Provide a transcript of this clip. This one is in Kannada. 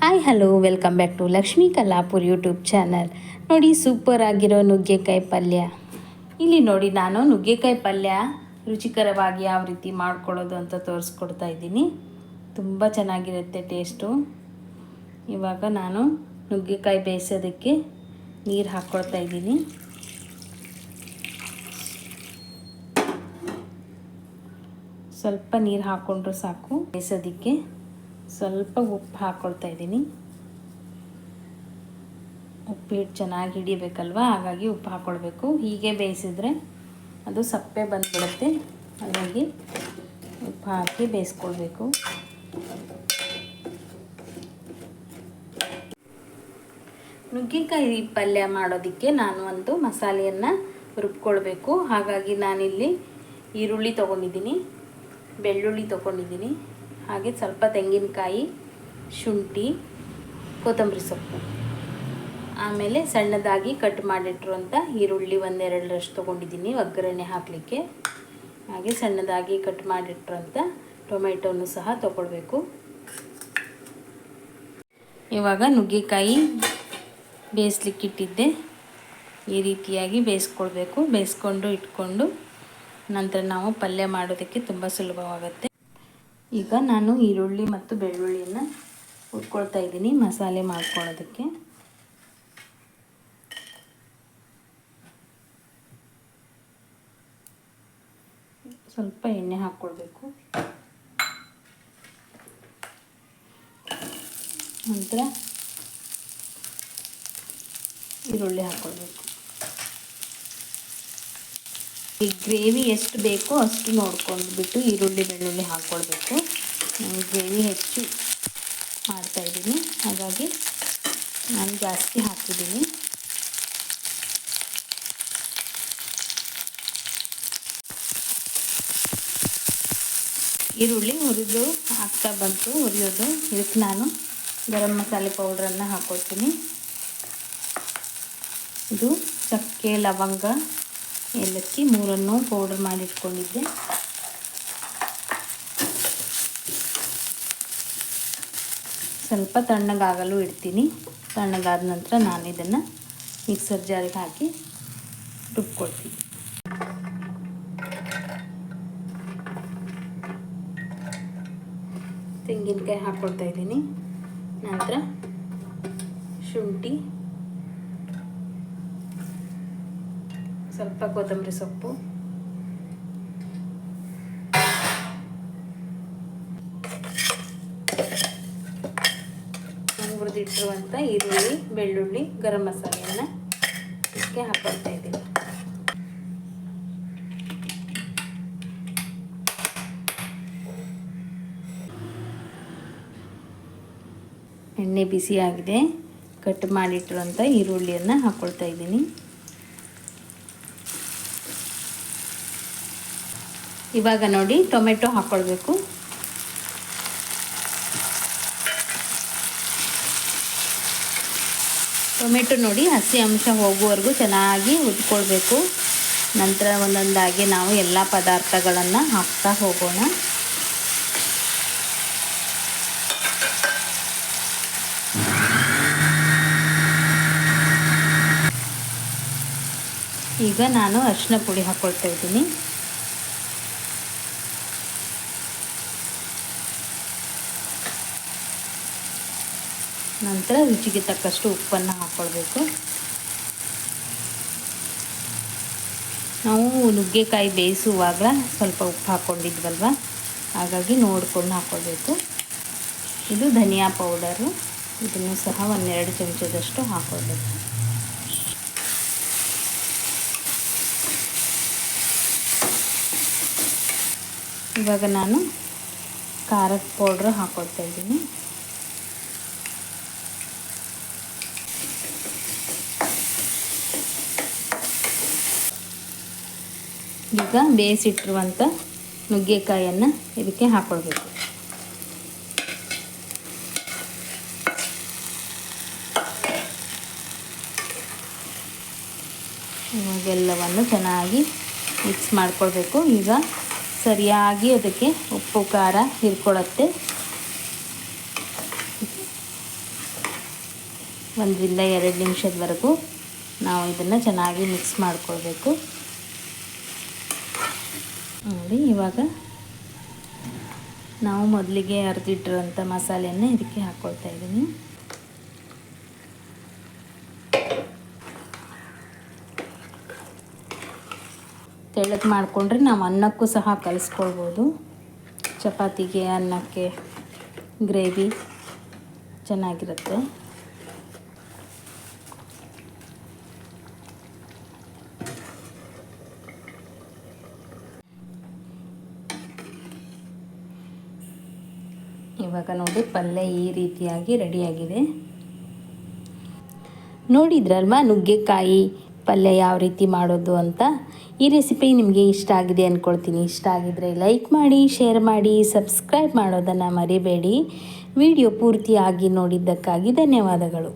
Hi hello welcome back to Lakshmi Kallapur YouTube channel. ನೋಡಿ, ಸೂಪರ್ ಆಗಿರೋ ನುಗ್ಗೆಕಾಯಿ ಪಲ್ಯ. ಇಲ್ಲಿ ನೋಡಿ, ನಾನು ನುಗ್ಗೆಕಾಯಿ ಪಲ್ಯ ರುಚಿಕರವಾಗಿ ಯಾವ ರೀತಿ ಮಾಡ್ಕೊಳ್ಳೋದು ಅಂತ ತೋರಿಸ್ಕೊಡ್ತಾ ಇದ್ದೀನಿ. ತುಂಬ ಚೆನ್ನಾಗಿರುತ್ತೆ ಟೇಸ್ಟು. ಇವಾಗ ನಾನು ನುಗ್ಗೆಕಾಯಿ ಬೇಯಿಸೋದಕ್ಕೆ ನೀರು ಹಾಕ್ಕೊಳ್ತಾ ಇದ್ದೀನಿ. ಸ್ವಲ್ಪ ನೀರು ಹಾಕ್ಕೊಂಡ್ರು ಸಾಕು. ಬೇಯಿಸೋದಕ್ಕೆ ಸ್ವಲ್ಪ ಉಪ್ಪು ಹಾಕ್ಕೊಳ್ತಾ ಇದ್ದೀನಿ. ಉಪ್ಪು ಚೆನ್ನಾಗಿ ಹಿಡಿಬೇಕಲ್ವ, ಹಾಗಾಗಿ ಉಪ್ಪು ಹಾಕ್ಕೊಳ್ಬೇಕು. ಹೀಗೆ ಬೇಯಿಸಿದ್ರೆ ಅದು ಸಪ್ಪೆ ಬಂದುಬಿಡುತ್ತೆ, ಹಾಗಾಗಿ ಉಪ್ಪು ಹಾಕಿ ಬೇಯಿಸ್ಕೊಳ್ಬೇಕು. ನುಗ್ಗೆಕಾಯಿ ಪಲ್ಯ ಮಾಡೋದಕ್ಕೆ ನಾನು ಒಂದು ಮಸಾಲೆಯನ್ನು ರುಬ್ಕೊಳ್ಬೇಕು. ಹಾಗಾಗಿ ನಾನಿಲ್ಲಿ ಈರುಳ್ಳಿ ತೊಗೊಂಡಿದ್ದೀನಿ, ಬೆಳ್ಳುಳ್ಳಿ ತೊಗೊಂಡಿದ್ದೀನಿ, ಹಾಗೆ ಸ್ವಲ್ಪ ತೆಂಗಿನಕಾಯಿ, ಶುಂಠಿ, ಕೊತ್ತಂಬರಿ ಸೊಪ್ಪು, ಆಮೇಲೆ ಸಣ್ಣದಾಗಿ ಕಟ್ ಮಾಡಿಟ್ಟಿರುವಂಥ ಈರುಳ್ಳಿ ಒಂದೆರಡರಷ್ಟು ತೊಗೊಂಡಿದ್ದೀನಿ ಒಗ್ಗರಣೆ ಹಾಕಲಿಕ್ಕೆ. ಹಾಗೆ ಸಣ್ಣದಾಗಿ ಕಟ್ ಮಾಡಿಟ್ಟಿರುವಂಥ ಟೊಮೆಟೊನು ಸಹ ತೊಗೊಳ್ಬೇಕು. ಇವಾಗ ನುಗ್ಗೆಕಾಯಿ ಬೇಯಿಸ್ಲಿಕ್ಕಿಟ್ಟಿದ್ದೆ, ಈ ರೀತಿಯಾಗಿ ಬೇಯಿಸ್ಕೊಳ್ಬೇಕು. ಬೇಯಿಸ್ಕೊಂಡು ಇಟ್ಕೊಂಡು ನಂತರ ನಾವು ಪಲ್ಯ ಮಾಡೋದಕ್ಕೆ ತುಂಬ ಸುಲಭವಾಗುತ್ತೆ. ಈಗ ನಾನು ಈರುಳ್ಳಿ ಮತ್ತು ಬೆಳ್ಳುಳ್ಳಿಯನ್ನು ಹುರ್ಕೊಳ್ತಾ ಇದ್ದೀನಿ ಮಸಾಲೆ ಮಾಡ್ಕೊಳ್ಳೋದಕ್ಕೆ. ಸ್ವಲ್ಪ ಎಣ್ಣೆ ಹಾಕ್ಕೊಳ್ಬೇಕು. ನಂತರ ಈರುಳ್ಳಿ ಹಾಕ್ಕೊಳ್ಬೇಕು. ಈ ಗ್ರೇವಿ ಎಷ್ಟು ಬೇಕೋ ಅಷ್ಟು ನೋಡ್ಕೊಂಡ್ಬಿಟ್ಟು ಈರುಳ್ಳಿ ಬೆಳ್ಳುಳ್ಳಿ ಹಾಕ್ಕೊಳ್ಬೇಕು. ನಾನು ಗ್ರೇವಿ ಹೆಚ್ಚು ಮಾಡ್ತಾಯಿದ್ದೀನಿ, ಹಾಗಾಗಿ ನಾನು ಜಾಸ್ತಿ ಹಾಕಿದ್ದೀನಿ. ಈರುಳ್ಳಿ ಹುರಿದು ಆಗ್ತಾ ಬಂತು, ಹುರಿಯೋದು. ಇದಕ್ಕೆ ನಾನು ಗರಂ ಮಸಾಲೆ ಪೌಡ್ರನ್ನು ಹಾಕ್ಕೊಳ್ತೀನಿ. ಇದು ಚಕ್ಕೆ, ಲವಂಗ, ಏಲಕ್ಕಿ ಮೂರನ್ನು ಪೌಡರ್ ಮಾಡಿಟ್ಕೊಂಡಿದ್ದೆ. ಸ್ವಲ್ಪ ತಣ್ಣಗಾಗಲು ಇಡ್ತೀನಿ. ತಣ್ಣಗಾದ ನಂತರ ನಾನು ಇದನ್ನು ಮಿಕ್ಸರ್ ಜಾರಿಗೆ ಹಾಕಿ ರುಬ್ಕೊಳ್ತೀನಿ. ತೆಂಗಿನಕಾಯಿ ಹಾಕ್ಕೊಳ್ತಾ ಇದ್ದೀನಿ. ನಂತರ ಶುಂಠಿ, ಸ್ವಲ್ಪ ಕೊತ್ತಂಬರಿ ಸೊಪ್ಪು, ಹುರಿದಿಟ್ಟಿರುವಂಥ ಈರುಳ್ಳಿ, ಬೆಳ್ಳುಳ್ಳಿ, ಗರಂ ಮಸಾಲೆಯನ್ನು ಇದಕ್ಕೆ ಹಾಕ್ಕೊಳ್ತಾ ಇದ್ದೀನಿ. ಎಣ್ಣೆ ಬಿಸಿಯಾಗಿದೆ. ಕಟ್ ಮಾಡಿಟ್ಟಿರುವಂಥ ಈರುಳ್ಳಿಯನ್ನು ಹಾಕ್ಕೊಳ್ತಾ ಇದ್ದೀನಿ. ಇವಾಗ ನೋಡಿ, ಟೊಮೆಟೊ ಹಾಕ್ಕೊಳ್ಬೇಕು. ಟೊಮೆಟೊ ನೋಡಿ ಹಸಿ ಅಂಶ ಹೋಗುವವರೆಗೂ ಚೆನ್ನಾಗಿ ಉದ್ಕೊಳ್ಬೇಕು. ನಂತರ ಒಂದೊಂದಾಗಿ ನಾವು ಎಲ್ಲ ಪದಾರ್ಥಗಳನ್ನು ಹಾಕ್ತಾ ಹೋಗೋಣ. ಈಗ ನಾನು ಅರಿಶಿನ ಪುಡಿ ಹಾಕ್ಕೊಳ್ತಾ ಇದ್ದೀನಿ. ನಂತರ ರುಚಿಗೆ ತಕ್ಕಷ್ಟು ಉಪ್ಪನ್ನು ಹಾಕ್ಕೊಳ್ಬೇಕು. ನಾವು ನುಗ್ಗೆಕಾಯಿ ಬೇಯಿಸುವಾಗ ಸ್ವಲ್ಪ ಉಪ್ಪು ಹಾಕ್ಕೊಂಡಿದ್ವಲ್ವ, ಹಾಗಾಗಿ ನೋಡಿಕೊಂಡು ಹಾಕ್ಕೊಳ್ಬೇಕು. ಇದು ಧನಿಯಾ ಪೌಡರು, ಇದನ್ನು ಸಹ 1-2 ಚಮಚದಷ್ಟು ಹಾಕ್ಕೊಳ್ಬೇಕು. ಇವಾಗ ನಾನು ಖಾರದ ಪೌಡ್ರ್ ಹಾಕ್ಕೊಳ್ತಾ ಇದ್ದೀನಿ. ಈಗ ಬೇಯಿಸಿಟ್ಟಿರುವಂಥ ನುಗ್ಗೆಕಾಯಿಯನ್ನು ಇದಕ್ಕೆ ಹಾಕ್ಕೊಳ್ಬೇಕು. ಇವಾಗೆಲ್ಲವನ್ನು ಚೆನ್ನಾಗಿ ಮಿಕ್ಸ್ ಮಾಡ್ಕೊಳ್ಬೇಕು. ಈಗ ಸರಿಯಾಗಿ ಅದಕ್ಕೆ ಉಪ್ಪು ಖಾರ ಹಿರ್ಕೊಳ್ಳುತ್ತೆ. 1 2 ನಿಮಿಷದವರೆಗೂ ನಾವು ಇದನ್ನು ಚೆನ್ನಾಗಿ ಮಿಕ್ಸ್ ಮಾಡ್ಕೊಳ್ಬೇಕು. ನೋಡಿ, ಇವಾಗ ನಾವು ಮೊದಲಿಗೆ ಅರೆದಿಟ್ಟಿರೋಂಥ ಮಸಾಲೆಯನ್ನು ಇದಕ್ಕೆ ಹಾಕ್ಕೊಳ್ತಾ ಇದ್ದೀನಿ. ತೆಳ್ಳಗೆ ಮಾಡಿಕೊಂಡ್ರೆ ನಾವು ಅನ್ನಕ್ಕೂ ಸಹ ಕಲಿಸ್ಕೊಳ್ಬೋದು. ಚಪಾತಿಗೆ, ಅನ್ನಕ್ಕೆ ಗ್ರೇವಿ ಚೆನ್ನಾಗಿರುತ್ತೆ. ಇವಾಗ ನೋಡಿ, ಪಲ್ಯ ಈ ರೀತಿಯಾಗಿ ರೆಡಿಯಾಗಿದೆ. ನೋಡಿದ್ರಲ್ವಾ ನುಗ್ಗೆಕಾಯಿ ಪಲ್ಯ ಯಾವ ರೀತಿ ಮಾಡೋದು ಅಂತ. ಈ ರೆಸಿಪಿ ನಿಮಗೆ ಇಷ್ಟ ಆಗಿದೆ ಅಂದ್ಕೊಳ್ತೀನಿ. ಇಷ್ಟ ಆಗಿದ್ದರೆ ಲೈಕ್ ಮಾಡಿ, ಶೇರ್ ಮಾಡಿ, ಸಬ್ಸ್ಕ್ರೈಬ್ ಮಾಡೋದನ್ನು ಮರಿಬೇಡಿ. ವಿಡಿಯೋ ಪೂರ್ತಿಯಾಗಿ ನೋಡಿದ್ದಕ್ಕಾಗಿ ಧನ್ಯವಾದಗಳು.